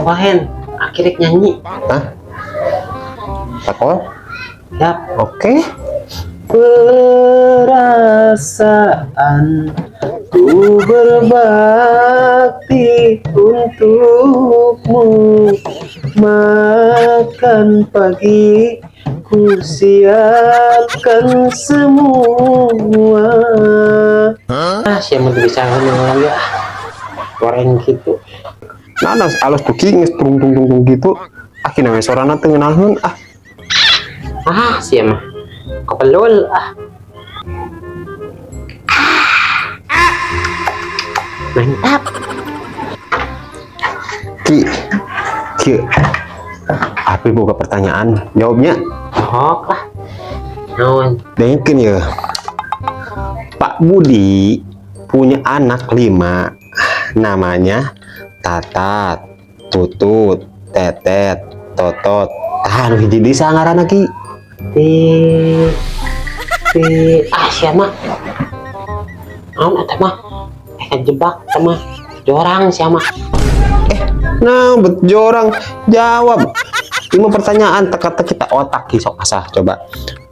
Wahen akhirnya nyanyi. Hah? Takol? Yap. Oke. Perasaan ku berbakti untukmu, makan pagi ku siapkan semua. Siapa bisa ngomong ya goreng gitu. Nah, alus tuki ngestrung tung tung tung gitu. Akhirnya sorana teu ngeunalkeun Siapa kepelul mantap. Ki. Apa buka pertanyaan? Jawabnya. Naon? Mungkin ya. Pak Budi punya anak 5, namanya Tatat, Tutut, Tetet, Totot. Jadi sangaran Ki. Siapa naon eta mah jebak sama jorang siapa Nah, jorang jawab 5 pertanyaan teka-teki kita otak kisok asah. Coba.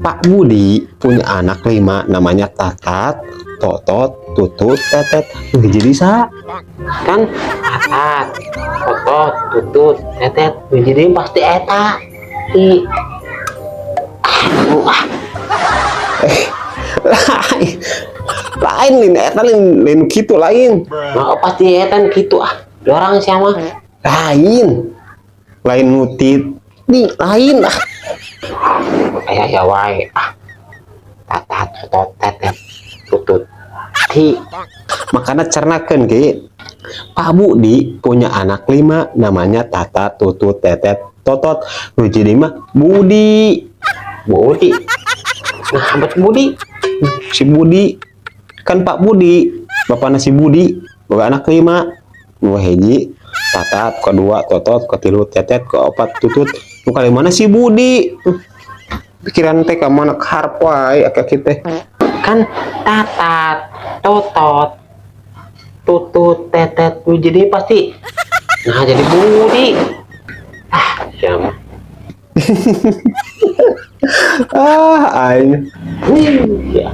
Pak Budi punya anak 5, namanya Tatat, Totot, Tutut, Tetet. Jadi kan Tatat, Totot, Tutut, Tetet. Jadi pasti eta. lain eta lain gitu lain. Nah, pasti eta gitu jorang siapa lain nutit nih lain ya wae Tatat, Totot, Tetet, Tutut. makanya cernakan Ki. Pak Budi punya anak 5, namanya Tatat, Tutut, Tetet, Totot. Jadi mah Budi. Nah, bet Budi Si Budi kan Pak Budi, bapaknya si Budi, bapak anak 5, 2 hiji Tatat, kedua Totot, ketilu Tetet, keopat Tutut, kali mana si Budi. Pikiran teh ka mana harap wae akak kita. kan Tatat, Totot, Tutut, Tetet. Jadi pasti nah jadi Budi. Siapa Aing. ya